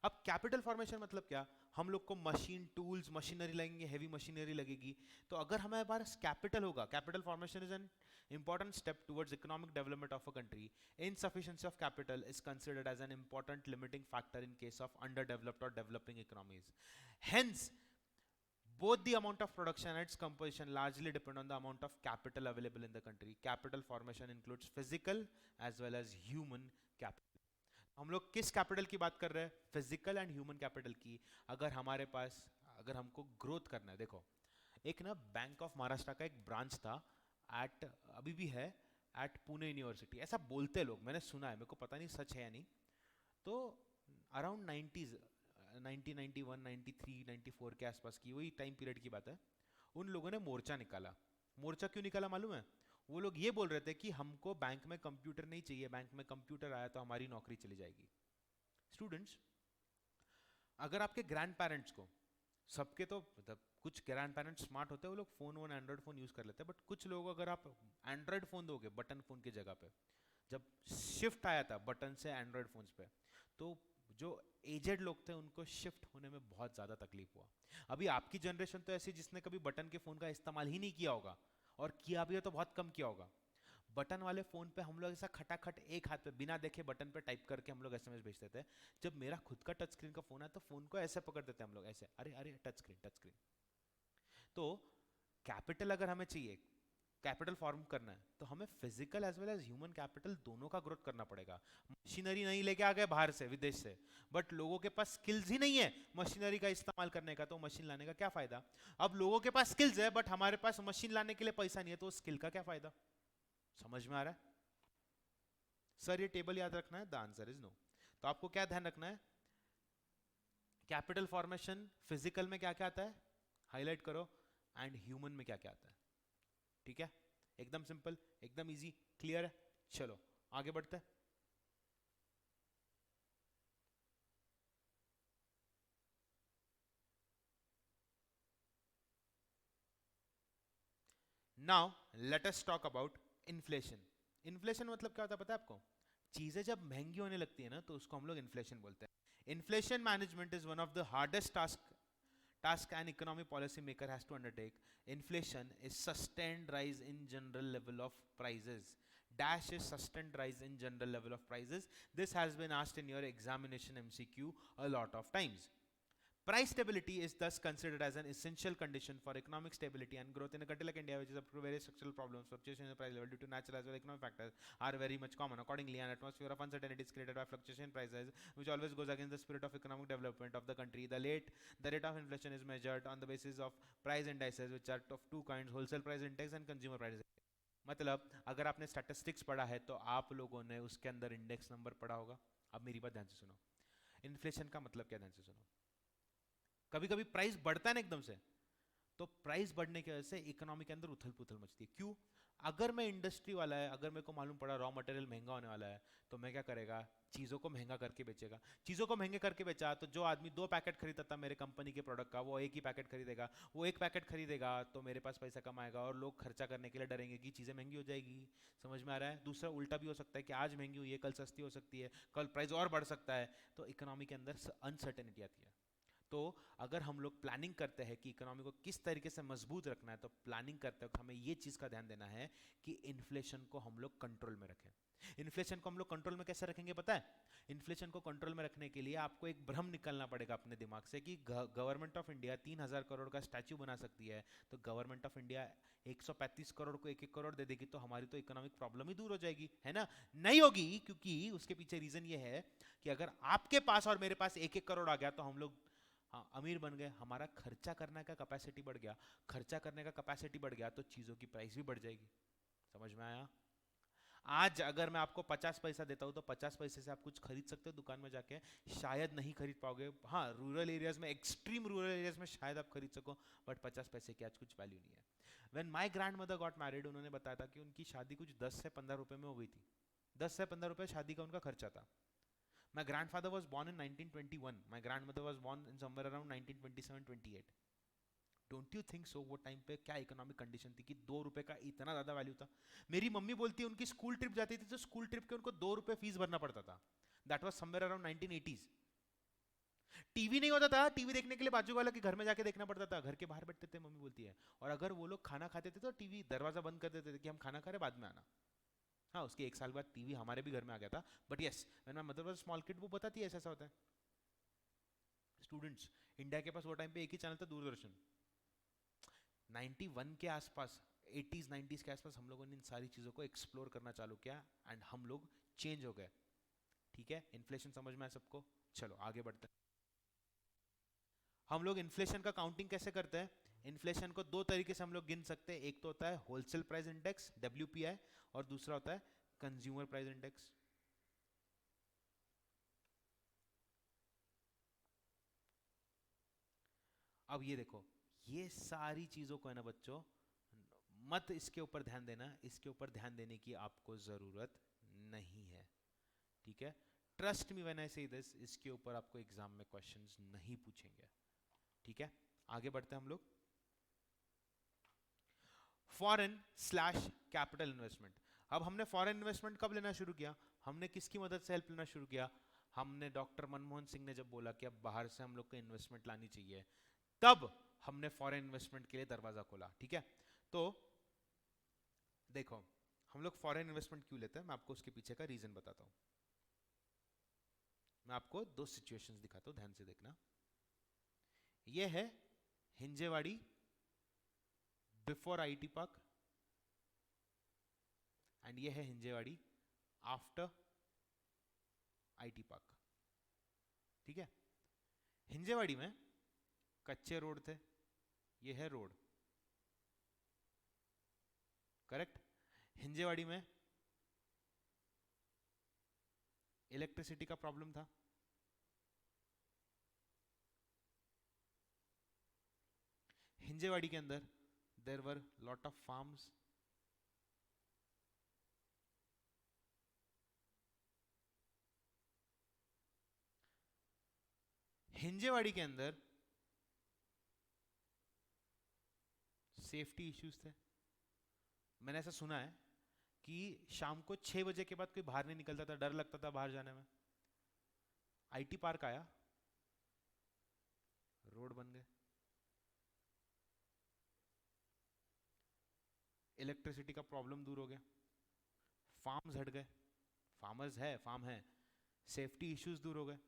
अब कैपिटल फॉर्मेशन मतलब क्या? हम लोग को मशीन, टूल्स, मशीनरी लगेंगे, हेवी मशीनरी लगेगी. तो अगर हमारे पास कैपिटल होगा, capital formation is an important step towards economic development of a country. Insufficiency of capital is considered as an important limiting factor in case of underdeveloped or developing economies. Hence, both the amount of production and its composition largely depend on the amount of capital available in the country. Capital formation includes physical as well as human capital. हम लोग किस capital की बात कर रहे हैं? Physical and human capital की. अगर हमारे पास, अगर हमको ग्रोथ करना है, देखो एक ना बैंक ऑफ महाराष्ट्र का एक ब्रांच था एट, अभी भी है, एट पुणे यूनिवर्सिटी. ऐसा बोलते हैं लोग, मैंने सुना है, मेरे को पता नहीं सच है या नहीं. तो अराउंड 90s, 1991, 93, 94 के आसपास की वही टाइम पीरियड की बात है. उन लोगों ने मोर्चा निकाला. मोर्चा क्यों निकाला मालूम है? वो लोग ये बोल रहे थे कि हमको बैंक में कंप्यूटर नहीं चाहिए, बैंक में कंप्यूटर आया तो हमारी नौकरी चली जाएगी. स्टूडेंट्स, अगर आपके ग्रैंड पेरेंट्स को, सबके तो मतलब कुछ ग्रैंड पेरेंट्स स्मार्ट होते हैं, वो लोग फोन वोन एंड्रॉइड फोन यूज कर लेते हैं, बट कुछ लोग अगर आप एंड्रॉइड फोन दोगे बटन फोन की जगह पे, जब शिफ्ट आया था बटन से एंड्रॉइड फोन्स पे, तो जो एजेड लोग थे उनको शिफ्ट होने में बहुत ज़्यादा तकलीफ हुआ. अभी आपकी जनरेशन तो ऐसी जिसने कभी बटन के फ़ोन का इस्तेमाल ही नहीं किया होगा, और किया भी है तो बहुत कम किया होगा. बटन वाले फ़ोन पे हम लोग ऐसा खटाखट एक हाथ पे बिना देखे बटन पे टाइप करके हम लोग एसएमएस भेजते थे. जब मेरा खुद का टच स्क्रीन का फ़ोन है तो फ़ोन को ऐसे पकड़ देते हम लोग, ऐसे, अरे अरे टच स्क्रीन टच स्क्रीन. तो कैपिटल अगर हमें चाहिए, कैपिटल फॉर्म करना है, तो हमें physical as well as human capital दोनों का ग्रोथ करना पड़ेगा. मशीनरी नहीं लेके आ गए बाहर से, विदेश से, बट लोगों के पास स्किल्स ही नहीं है मशीनरी का इस्तेमाल करने का, तो मशीन लाने का क्या फायदा? अब लोगों के पास स्किल्स है बट हमारे पास मशीन लाने के लिए पैसा नहीं है, तो स्किल का क्या फायदा? समझ में आ रहा है? सर ये टेबल याद रखना है, द आंसर इज नो. तो आपको क्या ध्यान रखना है? कैपिटल फॉर्मेशन फिजिकल में क्या क्या आता है, हाईलाइट करो, एंड ह्यूमन में क्या क्या आता है. ठीक है? एकदम सिंपल, एकदम इजी, क्लियर है? चलो आगे बढ़ते हैं. Now let us talk about inflation. Inflation मतलब क्या होता है पता है आपको? चीजें जब महंगी होने लगती है ना तो उसको हम लोग इन्फ्लेशन बोलते हैं. Inflation management is one of the hardest task an economic policy maker has to undertake. Inflation is sustained rise in general level of prices. Dash is sustained rise in general level of prices. This has been asked in your examination MCQ a lot of times. Price stability is thus considered as an essential condition for economic stability and growth in a country like India, which is up to various structural problems. Fluctuation in the price level due to natural as well economic factors are very much common. Accordingly, an atmosphere of uncertainty is created by fluctuation in prices, which always goes against the spirit of economic development of the country. The rate of inflation is measured on the basis of price indices, which are of two kinds: wholesale price index and consumer price index. मतलब अगर आपने statistics पढ़ा है तो आप लोगों ने उसके अंदर इंडेक्स नंबर पढ़ा होगा. अब मेरी बात ध्यान से सुनो. इन्फ्लेशन का मतलब क्या, ध्यान से सुनो. कभी कभी प्राइस बढ़ता है ना एकदम से, तो प्राइस बढ़ने की वजह से इकोनॉमी के अंदर उथल पुथल मचती है. क्यों? अगर मैं इंडस्ट्री वाला है, अगर मेरे को मालूम पड़ा रॉ मटेरियल महंगा होने वाला है, तो मैं क्या करेगा? चीज़ों को महंगा करके बेचेगा. चीज़ों को महंगे करके बेचा तो जो आदमी 2 पैकेट खरीदता था मेरे कंपनी के प्रोडक्ट का, वो एक ही पैकेट खरीदेगा. वो एक पैकेट खरीदेगा तो मेरे पास पैसा कम आएगा और लोग खर्चा करने के लिए डरेंगे कि चीज़ें महंगी हो जाएगी. समझ में आ रहा है? दूसरा उल्टा भी हो सकता है कि आज महंगी हुई है, कल सस्ती हो सकती है, कल प्राइस और बढ़ सकता है. तो इकोनॉमी के अंदर अनसर्टेनिटी आती है. तो अगर हम लोग प्लानिंग करते हैं कि इकोनॉमी को किस तरीके से मजबूत रखना है, तो प्लानिंग करते वक्त हमें ये चीज़ का ध्यान देना है कि इन्फ्लेशन को हम लोग कंट्रोल में रखें. इन्फ्लेशन को हम लोग कंट्रोल में कैसे रखेंगे पता है? इन्फ्लेशन को कंट्रोल में रखने के लिए आपको एक भ्रम निकालना पड़ेगा अपने दिमाग से कि गवर्नमेंट ऑफ इंडिया 3,000 करोड़ का स्टैच्यू बना सकती है, तो गवर्नमेंट ऑफ इंडिया 135 करोड़ को 1-1 करोड़ दे देगी तो हमारी तो इकोनॉमिक प्रॉब्लम ही दूर हो जाएगी, है ना? नहीं होगी, क्योंकि उसके पीछे रीजन ये है कि अगर आपके पास और मेरे पास 1-1 करोड़ आ गया तो हम लोग हाँ अमीर बन गए, हमारा खर्चा करने का कैपेसिटी बढ़ गया. खर्चा करने का कैपेसिटी बढ़ गया तो चीज़ों की प्राइस भी बढ़ जाएगी. समझ में आया? आज अगर मैं आपको 50 पैसा देता हूँ तो 50 पैसे से आप कुछ खरीद सकते हो दुकान में जाके? शायद नहीं खरीद पाओगे. हाँ, रूरल एरियाज में, एक्सट्रीम रूरल एरियाज में शायद आप खरीद सको, बट 50 पैसे की आज कुछ वैल्यू नहीं है. When my grand mother got married, उन्होंने बताया था कि उनकी शादी कुछ 10 से 15 रुपए में हो गई थी. 10 से 15 रुपए शादी का उनका खर्चा था. My grandfather was born in 1921. My grandmother was born in somewhere around 1927-28. Don't you think so? वो टाइम पे क्या इकोनॉमिक कंडीशन थी कि 2 रुपए का इतना ज़्यादा वैल्यू था. मेरी मम्मी बोलती है उनकी स्कूल ट्रिप जाती थी तो स्कूल ट्रिप के उनको 2 रुपए फीस भरना पड़ता था. That was somewhere around 1980s. TV नहीं होता था, टीवी देखने के लिए बाजू वाला के घर में जाके देखना पड़ता था. घर के बाहर बैठते थे, मम्मी बोलती है. और अगर वो लोग खाना खाते थे तो टीवी दरवाजा बंद कर देते थे कि हम खाना खा रहे, बाद में आना. हाँ, उसके 1 साल बाद टीवी हमारे भी घर में आ गया था. But yes, when my mother was small kid, वो बताती है ऐसा ऐसा होता है. स्टूडेंट्स, इंडिया के पास वो टाइम पे एक ही चैनल था, दूरदर्शन. 91 के आसपास, 80s 90s के आसपास हम लोगों ने इन सारी चीज़ों को एक्सप्लोर करना चालू किया एंड हम लोग चेंज हो गए. ठीक है, इन्फ्लेशन समझ में आया सबको? चलो आगे बढ़ते हैं. हम लोग इन्फ्लेशन का काउंटिंग कैसे करते हैं? इन्फ्लेशन को 2 तरीके से हम लोग गिन सकते हैं. एक तो होता है होलसेल प्राइस इंडेक्स, WPI, और दूसरा होता है कंज्यूमर प्राइस इंडेक्स. अब ये देखो, ये सारी चीजों को है ना बच्चों, मत इसके ऊपर ध्यान देना, इसके ऊपर ध्यान देने की आपको जरूरत नहीं है. ठीक है? ट्रस्ट मी व्हेन आई से दिस, इसके ऊपर आपको एग्जाम में क्वेश्चंस नहीं पूछेंगे. ठीक है, आगे बढ़ते हैं हम लोग. Foreign slash capital investment. अब हमने फॉरेन इन्वेस्टमेंट कब लेना शुरू किया? हमने किसकी मदद से हेल्प लेना शुरू किया? हमने डॉक्टर मनमोहन सिंह ने जब बोला कि अब बाहर से हम लोग को इन्वेस्टमेंट लानी चाहिए, तब हमने फॉरेन इन्वेस्टमेंट के लिए दरवाजा खोला. ठीक है, तो देखो हम लोग फॉरेन इन्वेस्टमेंट क्यों लेते हैं, मैं आपको उसके पीछे का रीजन बताता हूं. मैं आपको 2 सिचुएशंस दिखाता हूं, ध्यान से देखना. ये है Hinjewadi before IT park and ये है हिंजेवाड़ी आफ्टर आईटी पार्क. ठीक है, हिंजेवाड़ी में कच्चे रोड थे, ये है रोड, करेक्ट. हिंजेवाड़ी में इलेक्ट्रिसिटी का प्रॉब्लम था. हिंजेवाड़ी के अंदर there were lot of farms. Hinjewadi के अंदर सेफ्टी इश्यूज थे. मैंने ऐसा सुना है कि शाम को 6 बजे के बाद कोई बाहर नहीं निकलता था, डर लगता था बाहर जाने में। आईटी पार्क आया, रोड बन गए, इलेक्ट्रिसिटी का प्रॉब्लम दूर हो गया, फार्म्स हट गए, फार्मर्स है, फार्म है, सेफ्टी इश्यूज दूर हो गए।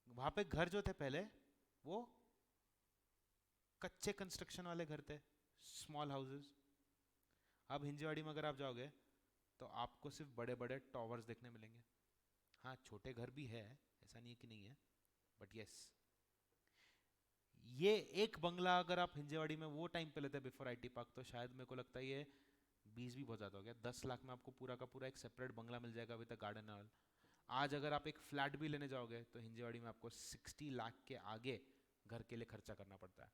वहां पे घर जो थे पहले वो कच्चे कंस्ट्रक्शन वाले घर थे, स्मॉल हाउसेस। अब हिंजेवाड़ी में अगर आप जाओगे तो आपको सिर्फ बड़े बड़े टॉवर्स देखने मिलेंगे। हाँ, छोटे घर भी है, ऐसा नहीं है कि नहीं है, बट यस, ये एक बंगला अगर आप हिंजेवाड़ी में वो टाइम पे लेते बिफोर आईटी पार्क, तो शायद मेरे को लगता है ये 20 भी बहुत ज़्यादा हो गया। 10 लाख में आपको पूरा का पूरा एक सेपरेट बंगला मिल जाएगा विद गार्डन हॉल। आज अगर आप एक फ्लैट भी लेने जाओगे तो हिंजेवाड़ी में आपको 60 लाख के आगे घर के लिए खर्चा करना पड़ता है।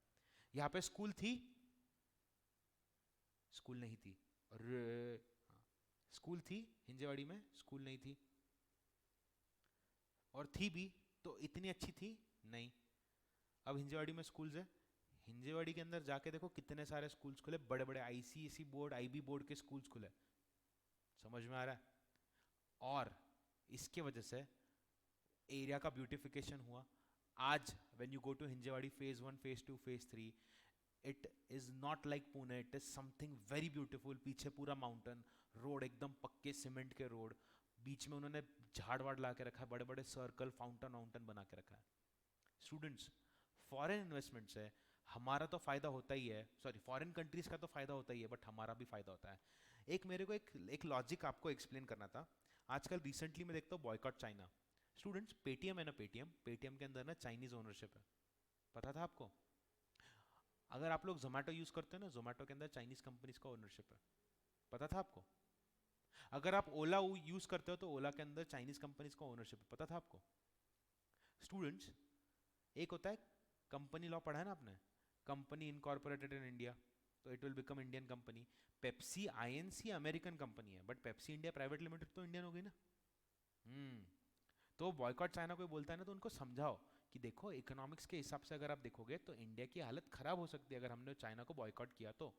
यहाँ पे स्कूल थी, स्कूल नहीं थी, और स्कूल थी हिंजेवाड़ी में, स्कूल नहीं थी, और थी भी तो इतनी अच्छी थी नहीं। अब हिंजेवाड़ी में स्कूल्स है, हिंजेवाड़ी के अंदर जाके देखो कितने सारे स्कूल्स खुले, बड़े बड़े आईसीएसई बोर्ड, आईबी बोर्ड के स्कूल्स खुले। समझ में आ रहा है? और इसके वजह से एरिया का ब्यूटिफिकेशन हुआ। आज when you go to Hinjewadi phase 1, phase 2, phase 3, it is not like Pune, it is something very beautiful. पीछे पूरा माउंटेन, रोड एकदम पक्के सीमेंट के रोड, बीच में उन्होंने झाड़ वाड़ ला के रखा है, बड़े बड़े सर्कल, फाउंटेन वाउंटेन बना के रखा है। स्टूडेंट्स, फॉरेन इन्वेस्टमेंट से हमारा तो फायदा होता ही है, सॉरी फॉरेन कंट्रीज का तो फायदा होता ही है, बट हमारा भी फायदा होता है। एक मेरे को एक लॉजिक आपको एक्सप्लेन करना था। आजकल रिसेंटली मैं देखता हूँ बॉयकॉट चाइना। स्टूडेंट्स, पेटीएम है ना, पेटीएम के अंदर ना चाइनीज ओनरशिप है, पता था आपको? अगर आप लोग जोमेटो यूज करते हो ना, जोमेटो के अंदर चाइनीज कंपनीज का ओनरशिप है, पता था आपको? अगर आप ओला यूज करते हो तो ओला के अंदर चाइनीज कंपनीज का ओनरशिप है, पता था आपको? स्टूडेंट्स, एक होता है कंपनी लॉ, पढ़ा है ना आपने, कंपनी इनकॉर्पोरेटेड इन इंडिया, तो it will become Indian company. Pepsi Inc American company है, but Pepsi India private limited तो इंडियन हो गई ना। तो बॉयकॉट चाइना कोई बोलता है ना, तो उनको समझाओ कि देखो इकोनॉमिक्स के हिसाब से अगर आप देखोगे तो इंडिया की हालत खराब हो सकती है अगर हमने चाइना को बॉयकॉट किया तो।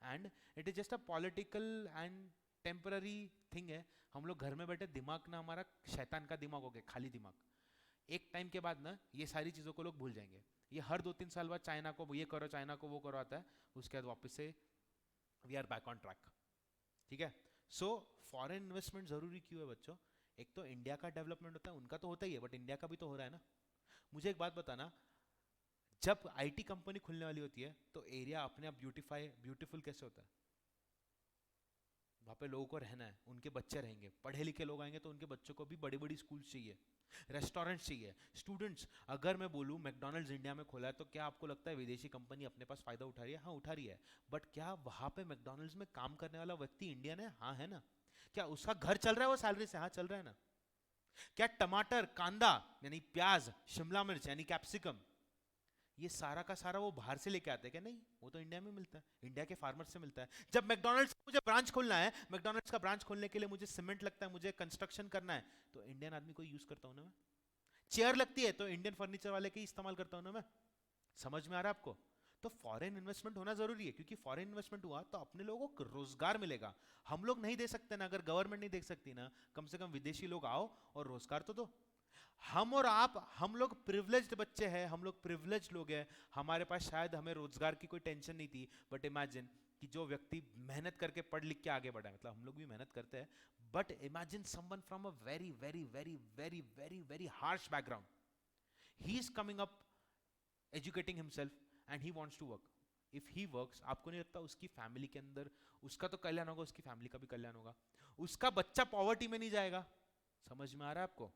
And it is just a political and temporary thing है। हम लोग घर में बैठे दिमाग ना, हमारा शैतान का दिमाग हो गया, खाली दिमाग। एक टाइम के बाद ना ये सारी चीज़ों को लोग भूल जाएंगे। ये हर 2-3 साल बाद चाइना को ये करो, चाइना को वो करो आता है, उसके बाद वापस से we are back on track. ठीक है? सो फॉरेन इन्वेस्टमेंट जरूरी क्यों है बच्चों? एक तो इंडिया का डेवलपमेंट होता है, उनका तो होता ही है, बट इंडिया का भी तो हो रहा है ना। मुझे एक बात बताना, जब आईटी कंपनी खुलने वाली होती है तो एरिया अपने आप ब्यूटीफुल कैसे होता है? वहाँ पे लोगों को रहना है, उनके बच्चे रहेंगे, पढ़े लिखे लोग आएंगे तो उनके बच्चों को भी बड़ी बड़ी स्कूल चाहिए, रेस्टोरेंट्स चाहिए। स्टूडेंट्स, अगर मैं बोलूँ मैकडॉनल्ड्स इंडिया में खोला है, तो क्या आपको लगता है विदेशी कंपनी अपने पास फायदा उठा रही है? हाँ, उठा रही है, बट क्या वहाँ पे मैकडॉनल्ड्स में काम करने वाला व्यक्ति इंडियन है? हाँ, है ना। क्या उसका घर चल रहा है वो सैलरी से? हाँ, चल रहा है ना। क्या टमाटर, कांदा यानी प्याज, शिमला मिर्च यानी कैप्सिकम, ये सारा का सारा वो बाहर से लेके आते हैं क्या? नहीं, वो तो इंडिया में मिलता है, इंडिया के फार्मर से मिलता है। जब मैकडॉनल्ड्स मुझे ब्रांच खोलना है, मैकडॉनल्ड्स का ब्रांच खोलने के लिए मुझे सीमेंट लगता है, मुझे कंस्ट्रक्शन करना है, तो इंडियन आदमी को यूज करता हूं ना मैं। चेयर लगती है तो इंडियन फर्नीचर वाले के इस्तेमाल करता हूं ना मैं। समझ में आ रहा है आपको? तो फॉरेन इन्वेस्टमेंट होना जरूरी है, क्योंकि फॉरेन इन्वेस्टमेंट हुआ तो अपने लोगों को रोजगार मिलेगा। हम लोग नहीं दे सकते ना, अगर गवर्नमेंट नहीं दे सकती ना, कम से कम विदेशी लोग आओ और रोजगार तो दो। हम और आप, हम लोग प्रिविलेज्ड बच्चे हैं, हम लोग प्रिविलेज्ड लोग हैं, हमारे पास शायद हमें रोजगार की कोई टेंशन नहीं थी। बट इमेजिन कि जो व्यक्ति मेहनत करके पढ़ लिख के आगे बढ़ा है, मतलब हम लोग भी मेहनत करते हैं, but imagine someone from a very very very very very very harsh background, he is coming up educating himself and he wants to work. If he works, आपको नहीं लगता उसकी फैमिली के अंदर उसका तो कल्याण होगा, उसकी फैमिली का भी कल्याण होगा, उसका बच्चा पॉवर्टी में नहीं जाएगा? समझ में आ रहा है आपको?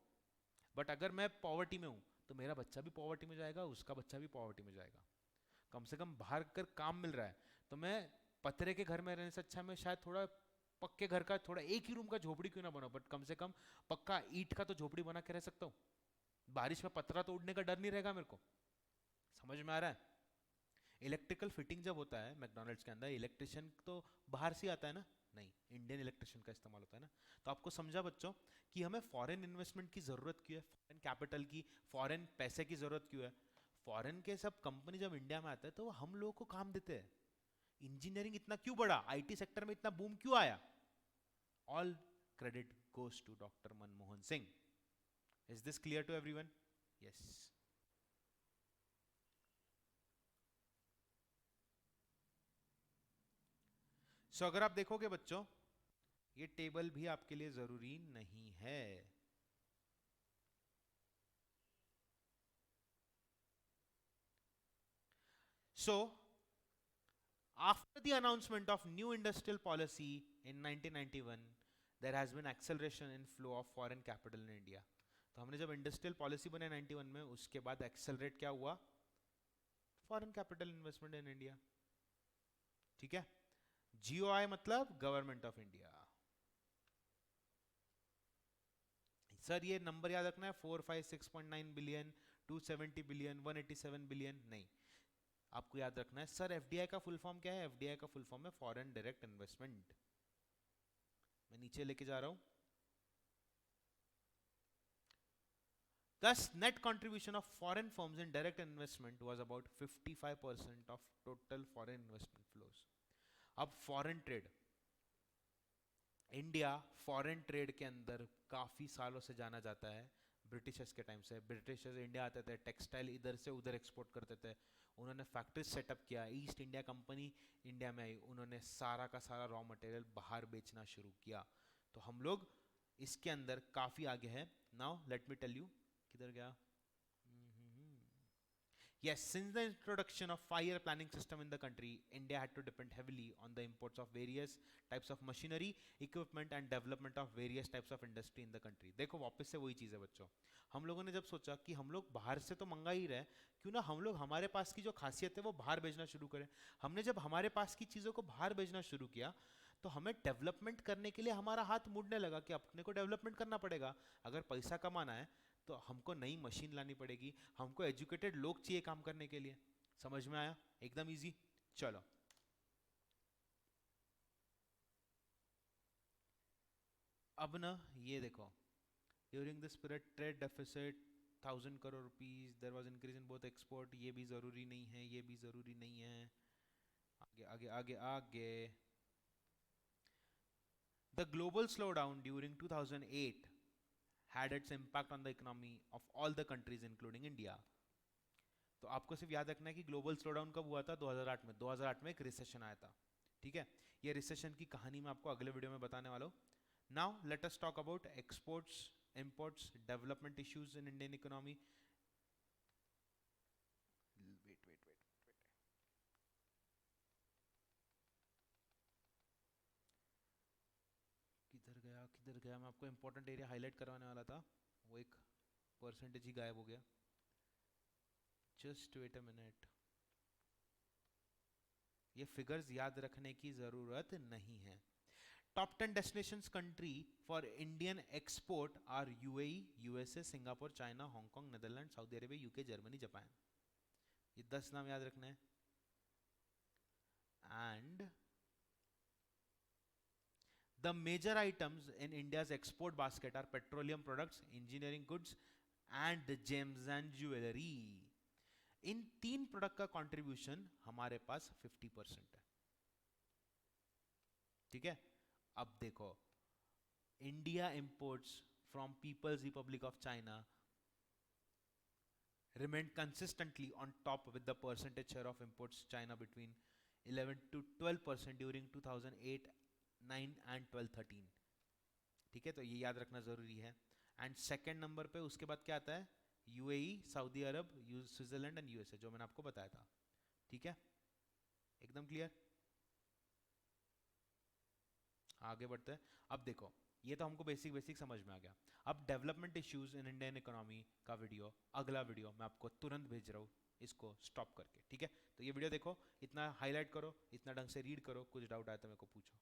बट अगर मैं पॉवर्टी में हूं तो मेरा बच्चा भी पॉवर्टी में जाएगा, उसका बच्चा भी पॉवर्टी में जाएगा। कम से कम बाहर कर काम मिल रहा है, तो मैं पतरे के घर में रहने से अच्छा मैं शायद थोड़ा पक्के घर का, थोड़ा एक ही रूम का झोपड़ी क्यों ना बनाऊं, बट कम से कम पक्का ईंट का तो झोपड़ी बना के रह सकता हूँ। बारिश में पतरा तो उड़ने का डर नहीं रहेगा मेरे को। समझ में आ रहा है? इलेक्ट्रिकल फिटिंग जब होता है मैकडॉनल्ड्स के अंदर, इलेक्ट्रिशियन तो बाहर से आता है ना, नहीं, इंडियन इलेक्ट्रिशियन का इस्तेमाल होता है ना। तो आपको समझा बच्चों कि हमें फॉरेन इन्वेस्टमेंट की जरूरत क्यों है, फॉरेन कैपिटल की, फॉरेन पैसे की जरूरत क्यों है। फॉरेन के सब कंपनी जब इंडिया में आते हैं तो हम लोगों को काम देते हैं, इंजीनियरिंग इतना क्यों बढ़ा, आईटी सेक्टर में इतना बूम क्यों आया? All credit goes to doctor Manmohan Singh. Is this clear to everyone? Yes. So अगर आप देखोगे बच्चों, ये टेबल भी आपके लिए जरूरी नहीं है. So, after the announcement of new industrial policy in 1991, there has been acceleration in flow of foreign capital in India. तो हमने जब इंडस्ट्रियल पॉलिसी बने 91 में, उसके बाद एक्सेलरेट क्या हुआ? Foreign capital investment in India. ठीक है. जीओआई मतलब गवर्नमेंट ऑफ इंडिया. सर ये नंबर याद रखना है, 456.9 बिलियन, 270 बिलियन, 187 बिलियन नहीं. आपको याद रखना है सर एफडीआई का फुल फॉर्म क्या है? एफडीआई का फुल फॉर्म है फॉरेन डायरेक्ट इन्वेस्टमेंट. मैं नीचे लेके जा रहा हूं. Thus, net contribution of foreign firms in direct investment was about 55% of total foreign investment flows. अब foreign trade, India foreign trade के अंदर काफी सालों से जाना जाता है. ब्रिटिशर्स के टाइम से ब्रिटिशर्स इंडिया आते थे, टेक्सटाइल इधर से उधर एक्सपोर्ट करते थे. उन्होंने फैक्ट्री सेटअप किया, ईस्ट इंडिया कंपनी इंडिया में आई, उन्होंने सारा का सारा रॉ मटेरियल बाहर बेचना शुरू किया. तो हम लोग इसके अंदर काफी आगे हैं. Now let me tell you. किधर गया? Yes, since the introduction of 5-year planning system in the country, India had to depend heavily on the imports of various types of machinery, equipment and development of various types of industry in the country. देखो वापस से वही चीज़ है बच्चों. हम लोगों ने जब सोचा कि हम लोग बाहर से तो मंगा ही रहे, क्यों ना हम लोग हमारे पास की जो खासियत है वो बाहर भेजना शुरू करें. हमने जब हमारे पास की चीज़ों को बाहर भेजना शुरू किया, तो हमें डेवलपमेंट करने के लिए हमारा हाथ मुड़ने लगा कि अपने को डेवलपमेंट करना पड़ेगा. अगर पैसा कमाना है तो हमको नई मशीन लानी पड़ेगी, हमको एजुकेटेड लोग चाहिए काम करने के लिए. समझ में आया? एकदम इजी. चलो अब ना ये देखो, during this period trade deficit 1,000 crore rupees, there was increase in both export. ये भी जरूरी नहीं है, ये भी जरूरी नहीं है. आगे आगे आगे आगे. The global slowdown during 2008 had its impact on the economy of all the countries including India. तो आपको सिर्फ याद रखना है कि ग्लोबल स्लोडाउन कब हुआ था? 2008 में. 2008 में एक रिसेशन आया था. ठीक है. ये रिसेशन की कहानी मैं आपको अगले वीडियो में बताने वाला हूँ. Now let us talk about exports, imports, development issues in Indian economy. Wait wait wait. किधर गया? मैं आपको इंपॉर्टेंट एरिया हाईलाइट करवाने वाला था, वो एक परसेंटेज ही गायब हो गया. Just wait a minute. ये फिगर्स याद रखने की जरूरत नहीं है. Top 10 destinations country for Indian export are UAE, USA, Singapore, China, Hong Kong, Netherland, Saudi Arabia, UK, Germany, Japan. ये 10 नाम याद रखना है. And the major items in India's export basket are petroleum products, engineering goods and gems and jewelry. इन 3 product का contribution हमारे पास 50% है. ठीक है. अब देखो, India imports from People's Republic of China remained consistently on top with the percentage share of imports China between 11 to 12% during 2008, 9 and 12-13. ठीक है. तो ये याद रखना जरूरी है. एंड सेकेंड नंबर पे उसके बाद क्या आता है? UAE, Saudi Arab, Switzerland and USA, जो मैंने आपको बताया था. ठीक है. एकदम क्लियर. आगे बढ़ते हैं. अब देखो, ये तो हमको बेसिक बेसिक समझ में आ गया. अब development issues in Indian economy का वीडियो, अगला वीडियो मैं आपको तुरंत भेज रहा हूँ, इसको स्टॉप करके. ठीक है. तो ये वीडियो देखो, इतना हाईलाइट करो, इतना ढंग से रीड करो, कुछ डाउट आया तो मेरे को पूछो.